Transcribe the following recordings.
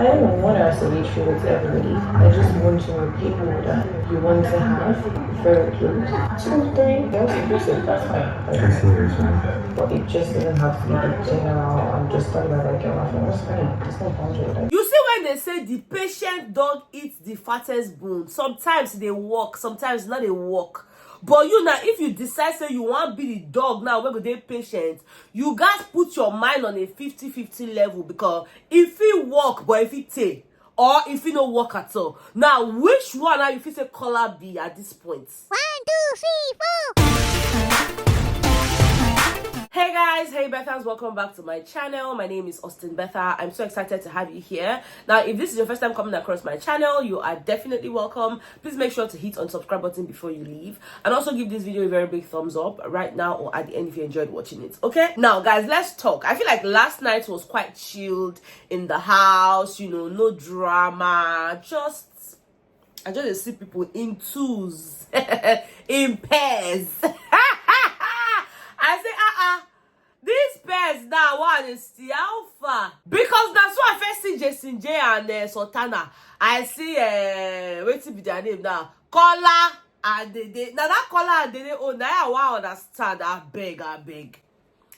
I don't want us to be true with everybody. I just want to know people that you want to have very close. 2, 3, that's inclusive, that's fine. I see what you're saying. But it just doesn't have to be like general. I'm just talking about like your friend. That's fine. There's no boundary. You see when they say the patient dog eats the fattest bone, sometimes they walk, sometimes not they walk. But you now, if you decide say you want to be the dog now, when they patient, you guys put your mind on a 50-50 level, because if he walk, but if he take, or if he no walk at all. Now, which one now you feel say Kola be at this point? 1, 2, 3, 4. Hey guys, hey Bethans, welcome back to my channel. My name is Austin Betha. I'm so excited to have you here. Now, if this is your first time coming across my channel, you are definitely welcome. Please make sure to hit on subscribe button before you leave, and also give this video a very big thumbs up right now or at the end if you enjoyed watching it. Okay, now guys, let's talk. I feel like last night was quite chilled in the house, you know, no drama, I just see people in twos in pairs. I say, these pairs now, one is the alpha. Because that's why I first see Jason Jae and Sultana. I see, wait to be their name now. Kola and Dede. Now that Kola and Dede, oh, now I want to understand. I beg.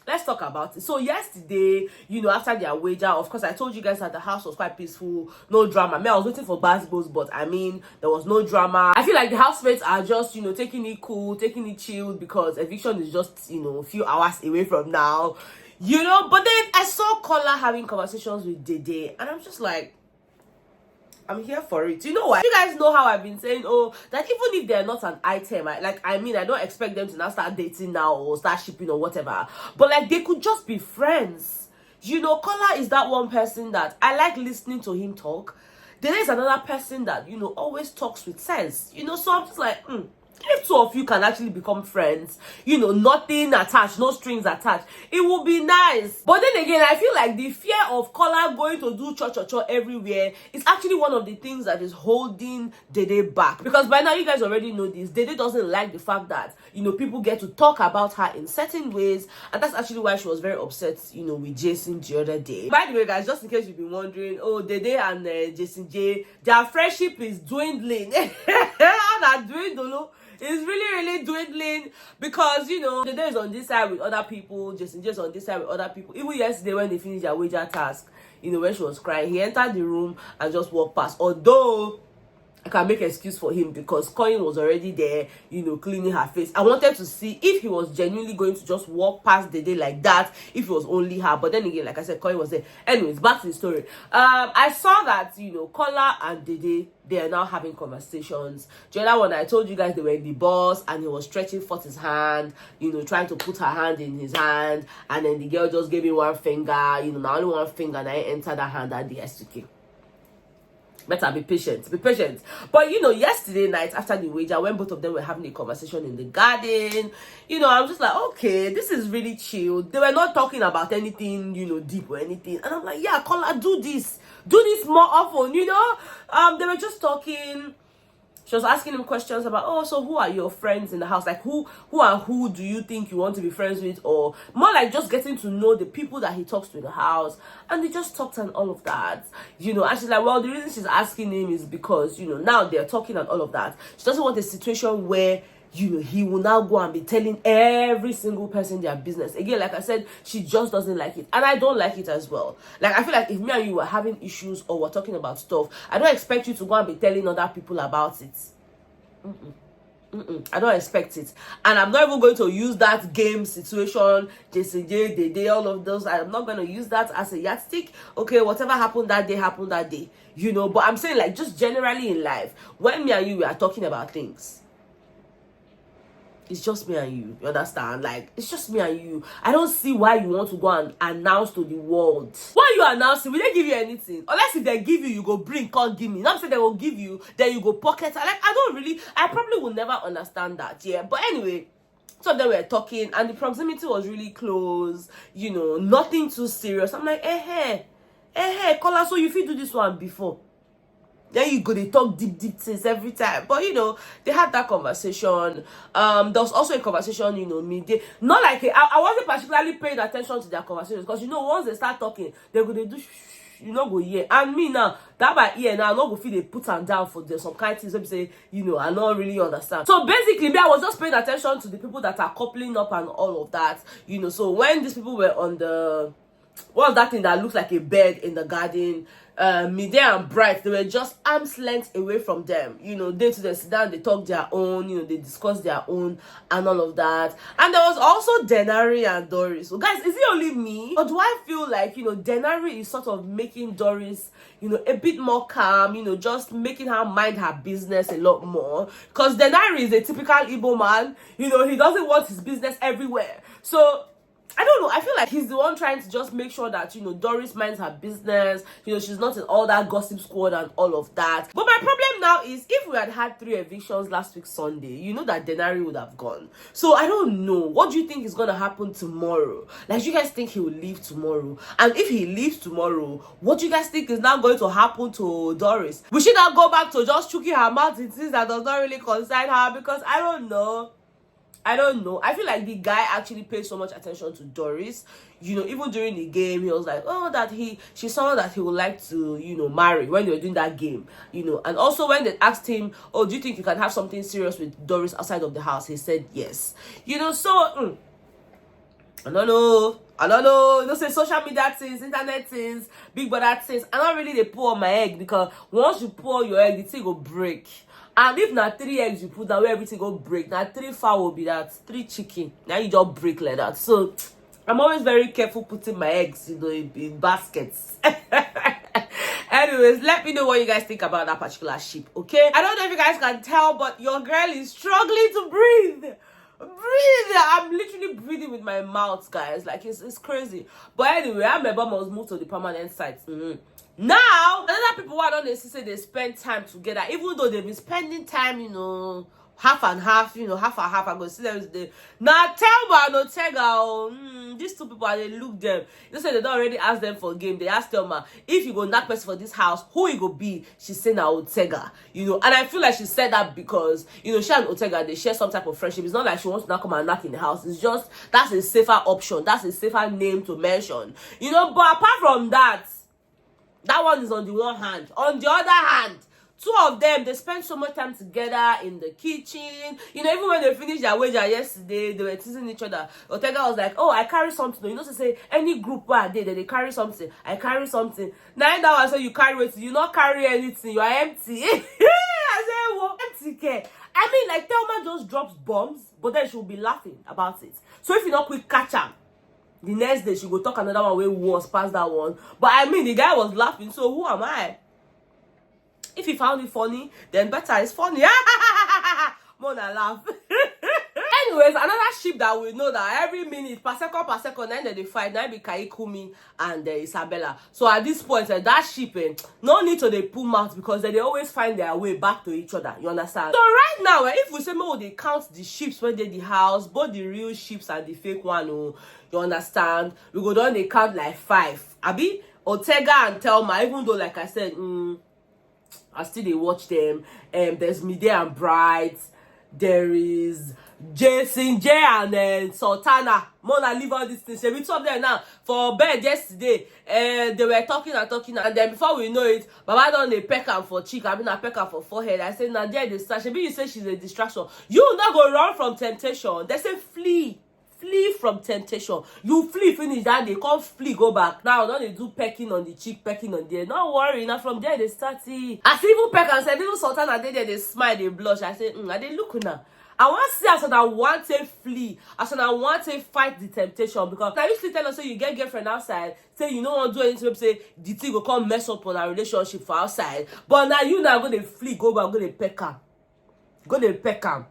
Let's talk about it. So yesterday, you know, after their wager, of course, I told you guys that the house was quite peaceful, no drama. I was waiting for basketballs, but I mean, there was no drama. I feel like the housemates are just, you know, taking it cool, taking it chilled, because eviction is just, you know, a few hours away from now, you know. But then I saw Kola having conversations with Dede, and I'm just like, I'm here for it. You know why? You guys know how I've been saying, oh, that even if they're not an item, I don't expect them to now start dating now or start shipping or whatever. But like, they could just be friends. You know, Kola is that one person that I like listening to him talk. There is another person that, you know, always talks with sense. You know, so I'm just like, if two of you can actually become friends, you know, nothing attached, no strings attached, it would be nice. But then again, I feel like the fear of Kola going to do cho everywhere is actually one of the things that is holding Dede back. Because by now, you guys already know this. Dede doesn't like the fact that, you know, people get to talk about her in certain ways. And that's actually why she was very upset, you know, with Jason the other day. By the way, guys, just in case you've been wondering, oh, Dede and Jason Jae, their friendship is dwindling. And dwindling. It's really dwindling, because, you know, Dede is on this side with other people, Jason Jae is on this side with other people. Even yesterday when they finished their wager task, you know, when she was crying, he entered the room and just walked past. Although I can make an excuse for him, because Coin was already there, you know, cleaning her face. I wanted to see if he was genuinely going to just walk past Dede like that, if it was only her. But then again, like I said, Coin was there. Anyways, back to the story. I saw that, you know, Kola and Dede, they are now having conversations. The other one, I told you guys, they were in the bus and he was stretching forth his hand, you know, trying to put her hand in his hand. And then the girl just gave him one finger, you know, now only one finger, and I entered her hand at the STK. Better be patient. But you know, yesterday night after the wager, when both of them were having a conversation in the garden, you know, I was just like, okay, this is really chill. They were not talking about anything, you know, deep or anything. And I'm like, yeah, Kola, do this more often, you know. They were just talking. She was asking him questions about, oh, so who are your friends in the house? Like, who and who do you think you want to be friends with? Or more like just getting to know the people that he talks to in the house. And they just talked and all of that, you know. And she's like, well, the reason she's asking him is because, you know, now they're talking and all of that. She doesn't want a situation where, you know, he will now go and be telling every single person their business. Again, like I said, she just doesn't like it. And I don't like it as well. Like, I feel like if me and you were having issues or we're talking about stuff, I don't expect you to go and be telling other people about it. I don't expect it. And I'm not even going to use that game situation, Jason Jae, Dede, all of those. I'm not going to use that as a yardstick. Okay, whatever happened that day, you know. But I'm saying, like, just generally in life, when me and you are talking about things, it's just me and you understand? Like, it's just me and you. I don't see why you want to go and announce to the world. Why you announcing? Will they give you anything? Unless if they give you, you go bring, can't give me. Not say they will give you, then you go pocket. Like, I probably will never understand that, yeah. But anyway, so they were talking and the proximity was really close, you know, nothing too serious. I'm like, hey, Kola, so you feel do this one before? Then you go, they talk deep things every time. But, you know, they had that conversation. There was also a conversation, you know, not like, I wasn't particularly paying attention to their conversations. Because, you know, once they start talking, they're going to do, you no go hear. And me now, that by ear now, I no go feel they put am down for some kind of things. Let me say, I don't really understand. So basically, me, I was just paying attention to the people that are coupling up and all of that. So when these people were on the, what's that thing that looks like a bed in the garden? Mide and Bright, they were just arm's length away from them. They to the sit down, they talk their own, they discuss their own and all of that. And there was also Denari and Doris. So guys, is it only me? Or do I feel like, Denari is sort of making Doris, a bit more calm, just making her mind her business a lot more? Because Denari is a typical Igbo man, he doesn't want his business everywhere. So I don't know. I feel like he's the one trying to just make sure that, Doris minds her business. She's not in all that gossip squad and all of that. But my problem now is, if we had 3 evictions last week Sunday, that Denari would have gone. So I don't know. What do you think is going to happen tomorrow? Like, you guys think he will leave tomorrow? And if he leaves tomorrow, what do you guys think is now going to happen to Doris? We should not go back to just chucking her mouth in things that does not really concern her, because I don't know. I feel like the guy actually paid so much attention to Doris. Even during the game, he was like, oh, that she's someone that he would like to, marry, when they were doing that game. And also when they asked him, oh, do you think you can have something serious with Doris outside of the house? He said yes. So I don't know. Say social media things, internet things, big brother things. I don't really they pour on my egg, because once you pour your egg, the thing will break. And if not 3 eggs you put down, where everything go break, now 3 fowl will be that, 3 chicken, now you just break like that. So I'm always very careful putting my eggs, in baskets. Anyways, let me know what you guys think about that particular sheep, okay? I don't know if you guys can tell, but your girl is struggling to breathe. I'm literally breathing with my mouth, guys. Like, it's crazy. But anyway, I remember must move to the permanent site. Now, another people who don't necessarily say they spend time together, even though they've been spending time, half and half, half and half. I go see them today. Now, Thelma and Otega, these 2 people, they look them. Say they don't already ask them for a game. They ask Thelma, if you go knock person for this house, who you go be? She said now Otega, and I feel like she said that because, she and Otega, they share some type of friendship. It's not like she wants to not come and knock in the house. It's just, that's a safer option. That's a safer name to mention. But apart from that one is on the one hand. On the other hand, 2 of them, they spend so much time together in the kitchen. Even when they finished their wager yesterday, they were teasing each other. Otega was like, oh, I carry something. To say any group where they carry something. I carry something. Now that one say you carry it, you not carry anything. You are empty. I said, well, empty care. I mean, like, Thelma just drops bombs, but then she'll be laughing about it. So if you not quick catch her, the next day she go talk another one way worse past that one. But I mean, the guy was laughing, so who am I? If he found it funny, then better it's funny. More than laugh. Anyways, another ship that we know that every minute, per second, then they fight. Now be Kaikumi and Isabella. So at this point, that ship, no need to they pull mouth, because they always find their way back to each other. You understand? So right now, if we say more, they count the ships when they the house, both the real ships and the fake one. You understand? We go down, they count like 5. Abi Otega and Thelma, even though, like I said, I still they watch them. There's Mide and Bright. There is Jason Jae and Sultana. Mona leave all these things. We talked there now for bed yesterday. They were talking, and then before we know it, Baba done they peck her for cheek. I mean, I peck her for forehead. I said, now there they start. Maybe you say she's a distraction. You not go run from temptation. They say flee from temptation. You flee, finish that, they can't flee, go back. Now don't they do pecking on the cheek, pecking on there. Don't worry, now from there they start it. As even peck and said, little Sultana they smile, they blush. I say, they look now. I want to see as I want to flee, as I want to fight the temptation, because I used to tell us, say you get girlfriend outside, say you don't want to do anything, say the thing will come mess up on our relationship for outside. But now you now go to flee, go back, go to peck her. Go to peck her.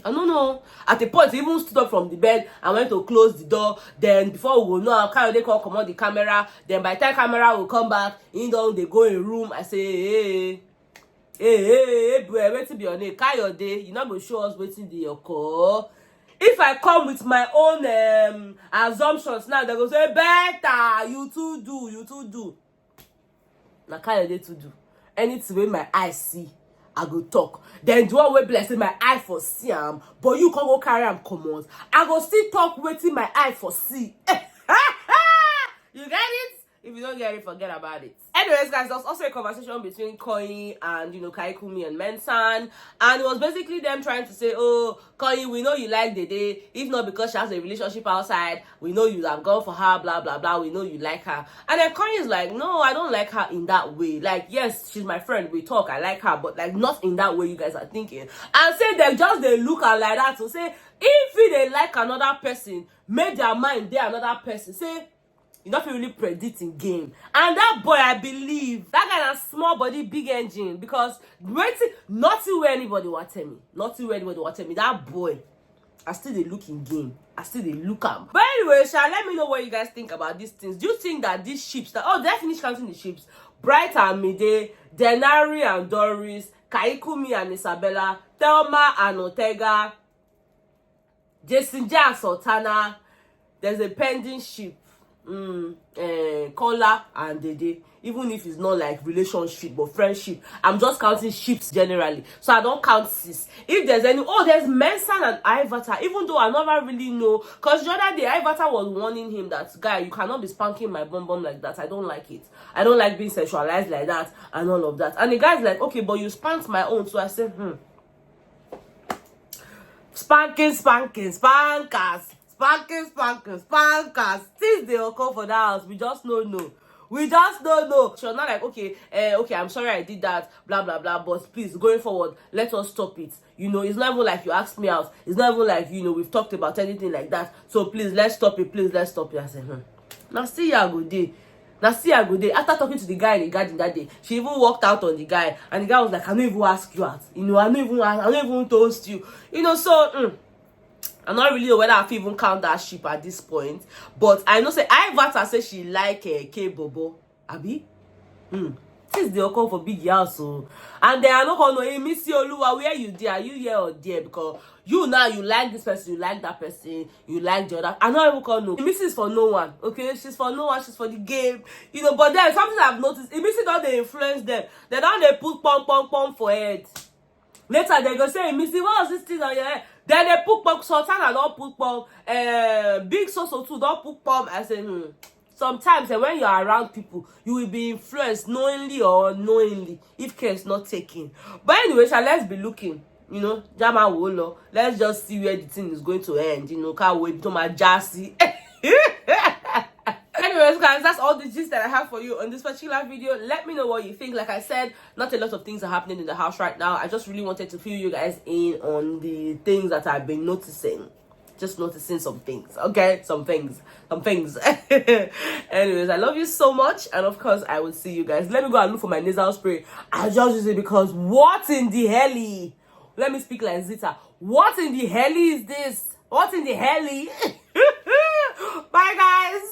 I don't know. At a point, he even stood up from the bed and went to close the door. Then, before we go know, they call come on the camera. Then, by the time camera will come back, they go in room. I say, hey, boy, wait to be on it. Kayode, you're not going to show us waiting the occur. If I come with my own assumptions now, they go say, better, you too do. Now, Kayode to do. Anything with my eyes see, I go talk. Then do I blessing my eye for see am, but you can't go carry am commons. I go still talk waiting my eye for see. You get it? If you don't get it, forget about it. Anyways, guys, there was also a conversation between Koi and, Kaikumi and Mensan. And it was basically them trying to say, oh, Koi, we know you like Dede. If not because she has a relationship outside, we know you have gone for her, blah, blah, blah. We know you like her. And then Koi is like, no, I don't like her in that way. Like, yes, she's my friend. We talk. I like her. But, like, not in that way you guys are thinking. And say they look at like that to say, if they like another person, make their mind there another person. Say, you don't really predict in game. And that boy, I believe, that guy has small body, big engine. Because nothing where anybody will tell me. Nothing where anybody will tell me. That boy, I still they look in game. I still they look am. But anyway, let me know what you guys think about these things. Do you think that these ships, definitely counting the ships, Bright and Mide, Denari and Doris, Kaikumi and Isabella, Thelma and Ortega, Jason Jae Sultana, there's a pending ship. Kola and Dede, even if it's not like relationship but friendship. I'm just counting ships generally, so I don't count sis. If there's any, there's Mensan and Ivata, even though I never really know, because the other day Ivata was warning him that, guy, you cannot be spanking my bum bum like that. I don't like it. I don't like being sexualized like that and all of that. And the guy's like, okay, but you spanked my own. So I said, spankers. Spankers. Since they occur for that house, we just don't know. She's not like, okay, I'm sorry I did that, blah, blah, blah, but please, going forward, let us stop it. It's not even like you asked me out. It's not even like, we've talked about anything like that. So please, let's stop it. I said, Now, see ya go day. After talking to the guy in the garden that day, she even walked out on the guy. And the guy was like, I don't even ask you out. I don't even toast you. So... I'm not really sure whether I even count that ship at this point. But I know say Ivata say she like K Bobo. Abi? Since they come for big house, so and they are not gonna know, Missy Oluwa, where you there? Are you here or there? Because you now you like this person, you like that person, you like the other. I not even gonna know. Missy is for no one, okay? She's for no one, she's for the game. But then something I've noticed, Missy don't they influence them. They don't they put pom for head. Later they go say, Missy, what was this thing on your head? Then they put pom, Sultana don't put pom, Big Soso too don't put pom. I say, Sometimes when you're around people, you will be influenced knowingly or unknowingly if care is not taken. But anyway, let's be looking. Jama Wolo. Let's just see where the thing is going to end. Can't wait to my jassy. Anyways, guys, that's all the gist that I have for you on this particular video. Let me know what you think. Like I said, not a lot of things are happening in the house right now. I just really wanted to fill you guys in on the things that I've been noticing. Just noticing some things, okay? Some things. Anyways, I love you so much. And of course, I will see you guys. Let me go and look for my nasal spray. I just use it because what in the hell? Let me speak like Zita. What in the hell is this? What in the hell? Bye, guys.